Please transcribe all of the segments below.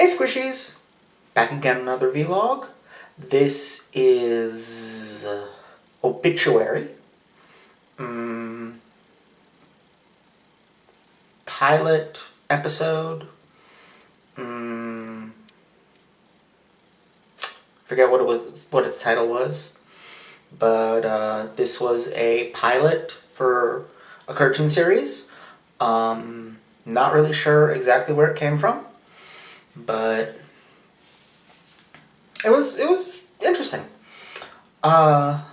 Hey Squishies! Back again, another vlog. This is Obituary. Pilot episode. Forget what its title was. But this was a pilot for a cartoon series. Not really sure exactly where it came from, but it was interesting. I'll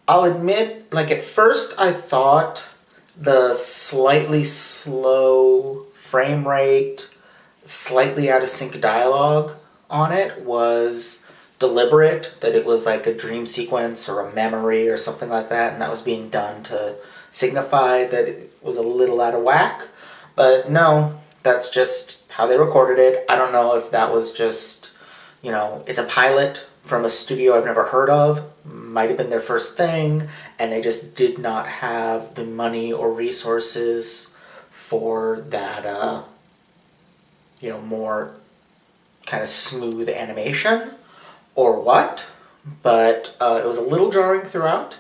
admit, like at first I thought the slightly slow frame rate, slightly out of sync dialogue on it was deliberate, that it was like a dream sequence or a memory or something like that, and that was being done to signify that it was a little out of whack. But no, that's just how they recorded it. I don't know if that was just, it's a pilot from a studio I've never heard of. Might have been their first thing, and they just did not have the money or resources for that, more kind of smooth animation, or what. But it was a little jarring throughout.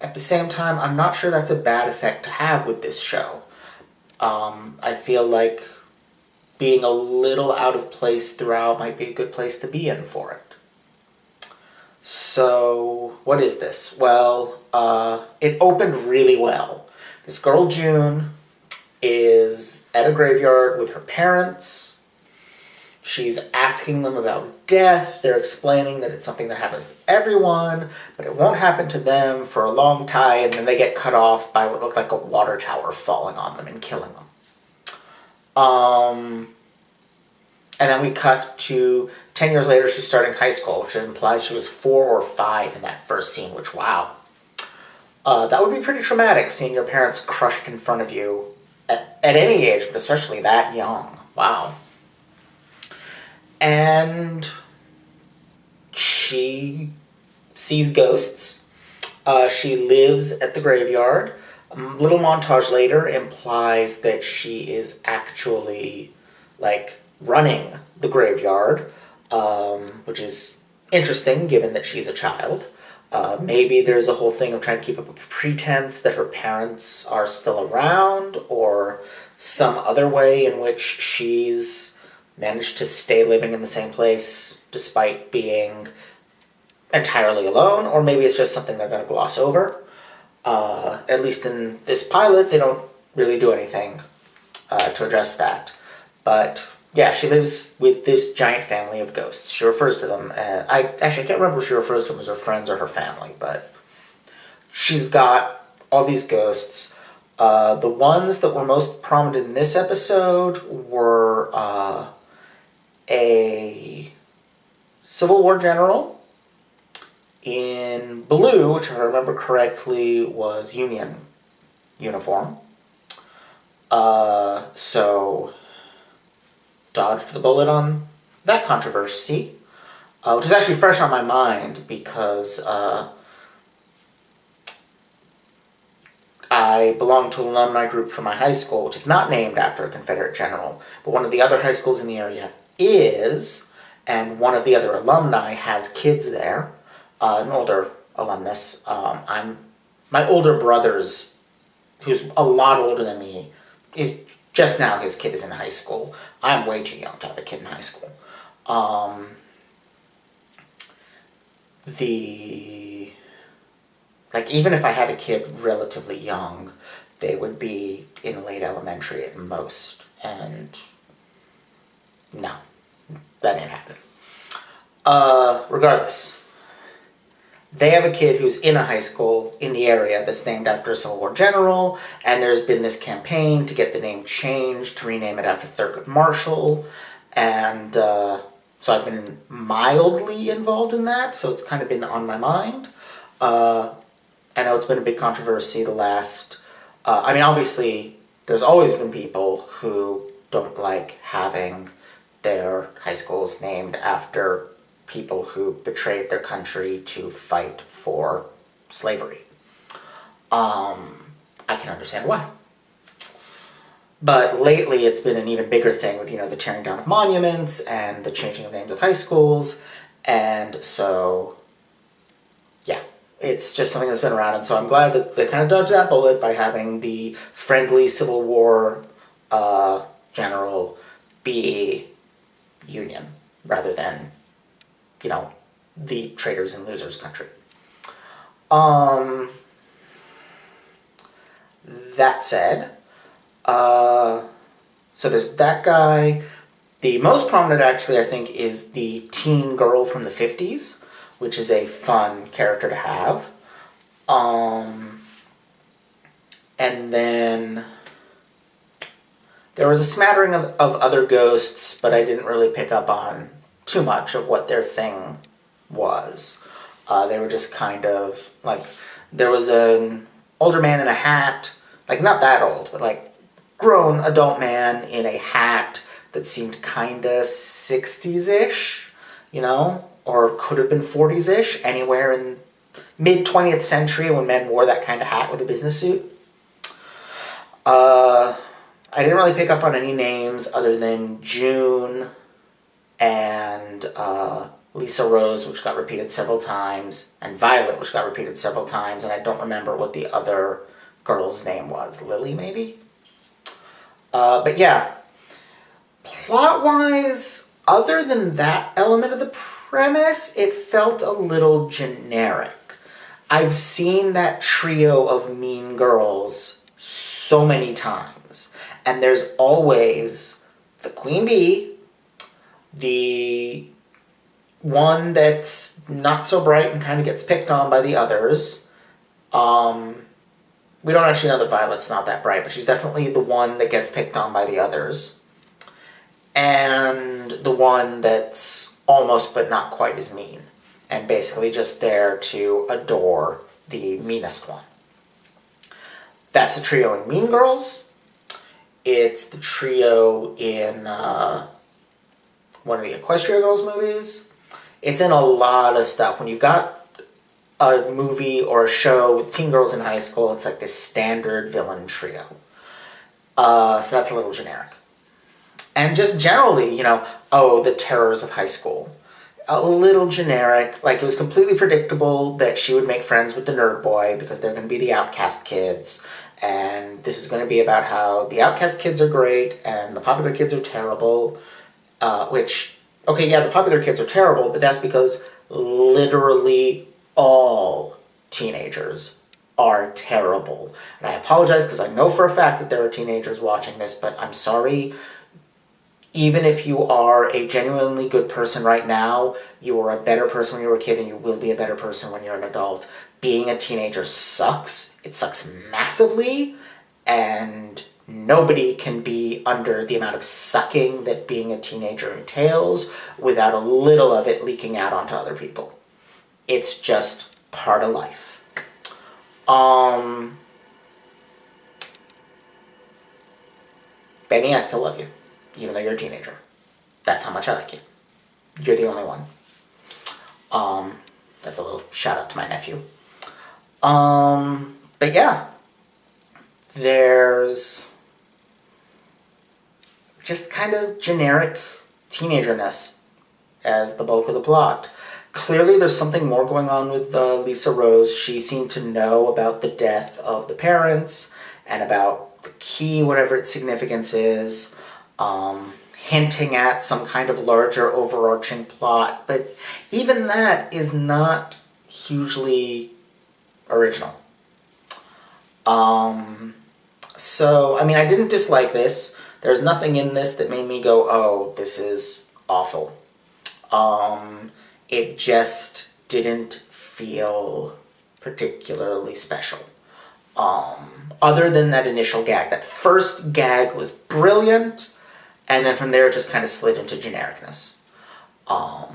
At the same time, I'm not sure that's a bad effect to have with this show. I feel like being a little out of place throughout might be a good place to be in for it. So, what is this? Well, it opened really well. This girl, June, is at a graveyard with her parents. She's asking them about death. They're explaining that it's something that happens to everyone, but it won't happen to them for a long time, and then they get cut off by what looked like a water tower falling on them and killing them. And then we cut to 10 years later, she's starting high school, which implies she was 4 or 5 in that first scene, which, wow. That would be pretty traumatic, seeing your parents crushed in front of you at any age, but especially that young. Wow. And she sees ghosts. She lives at the graveyard. A little montage later implies that she is actually, running the graveyard, which is interesting given that she's a child. Maybe there's a whole thing of trying to keep up a pretense that her parents are still around, or some other way in which she's managed to stay living in the same place despite being entirely alone, or maybe it's just something they're going to gloss over. At least in this pilot, they don't really do anything to address that. But yeah, she lives with this giant family of ghosts. She refers to them, I can't remember if she refers to them as her friends or her family, but she's got all these ghosts. The ones that were most prominent in this episode were a Civil War general in blue, which if I remember correctly was Union uniform. So dodged the bullet on that controversy, which is actually fresh on my mind because I belong to an alumni group from my high school, which is not named after a Confederate general, but one of the other high schools in the area is, and one of the other alumni has kids there, an older alumnus. My older brother's, who's a lot older than me, is just now his kid is in high school. I'm way too young to have a kid in high school. Even if I had a kid relatively young, they would be in late elementary at most, and no, that ain't happening. Regardless, they have a kid who's in a high school in the area that's named after a Civil War general, and there's been this campaign to get the name changed, to rename it after Thurgood Marshall, and so I've been mildly involved in that, so it's kind of been on my mind. I know it's been a big controversy the last... obviously, there's always been people who don't like having their high schools named after people who betrayed their country to fight for slavery. I can understand why. But lately it's been an even bigger thing with, the tearing down of monuments and the changing of names of high schools. And so, yeah, it's just something that's been around. And so I'm glad that they kind of dodged that bullet by having the friendly Civil War general be Union rather than, the traitors and losers country. That said, so there's that guy. The most prominent, actually, I think, is the teen girl from the 50s, which is a fun character to have. And then there was a smattering of other ghosts, but I didn't really pick up on too much of what their thing was. They were just kind of like, there was an older man in a hat, like not that old, but like grown adult man in a hat that seemed kind of 60s-ish, or could have been 40s-ish, anywhere in mid-20th century when men wore that kind of hat with a business suit. I didn't really pick up on any names other than June and Lisa Rose, which got repeated several times, and Violet, which got repeated several times, and I don't remember what the other girl's name was. Lily, maybe? But yeah, plot-wise, other than that element of the premise, it felt a little generic. I've seen that trio of mean girls so many times, and there's always the queen bee, the one that's not so bright and kind of gets picked on by the others. We don't actually know that Violet's not that bright, but she's definitely the one that gets picked on by the others. And the one that's almost but not quite as mean, and basically just there to adore the meanest one. That's the trio in Mean Girls. It's the trio in one of the Equestria Girls movies. It's in a lot of stuff. When you've got a movie or a show with teen girls in high school, it's like this standard villain trio. So that's a little generic. And just generally, the terrors of high school. A little generic. Like, it was completely predictable that she would make friends with the nerd boy because they're going to be the outcast kids. And this is going to be about how the outcast kids are great and the popular kids are terrible. The popular kids are terrible, but that's because literally all teenagers are terrible. And I apologize because I know for a fact that there are teenagers watching this, but I'm sorry. Even if you are a genuinely good person right now, you were a better person when you were a kid and you will be a better person when you're an adult. Being a teenager sucks. It sucks massively, and nobody can be under the amount of sucking that being a teenager entails without a little of it leaking out onto other people. It's just part of life. Benny, I still love you, even though you're a teenager. That's how much I like you. You're the only one. That's a little shout out to my nephew. But yeah, there's just kind of generic teenagerness as the bulk of the plot. Clearly there's something more going on with Lisa Rose. She seemed to know about the death of the parents and about the key, whatever its significance is, hinting at some kind of larger overarching plot. But even that is not hugely original. So, I didn't dislike this. There's nothing in this that made me go, oh, this is awful. It just didn't feel particularly special. Other than that initial gag. That first gag was brilliant, and then from there it just kind of slid into genericness. I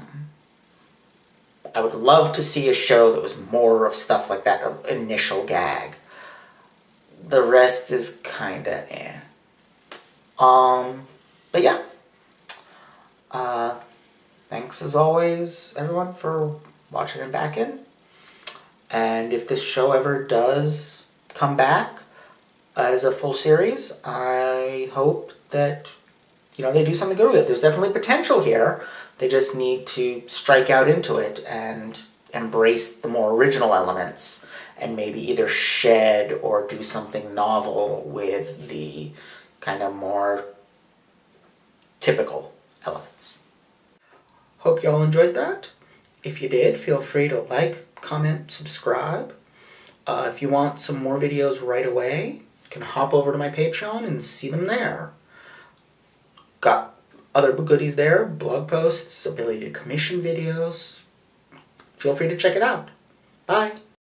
would love to see a show that was more of stuff like that, of initial gag. The rest is kind of eh. But yeah. Thanks as always, everyone, for watching and backing. And if this show ever does come back, as a full series. I hope that, they do something good with it. There's definitely potential here. They just need to strike out into it and embrace the more original elements and maybe either shed or do something novel with the kind of more typical elements. Hope you all enjoyed that. If you did, feel free to like, comment, subscribe. If you want some more videos right away, you can hop over to my Patreon and see them there. Got other goodies there, blog posts, ability to commission videos. Feel free to check it out. Bye.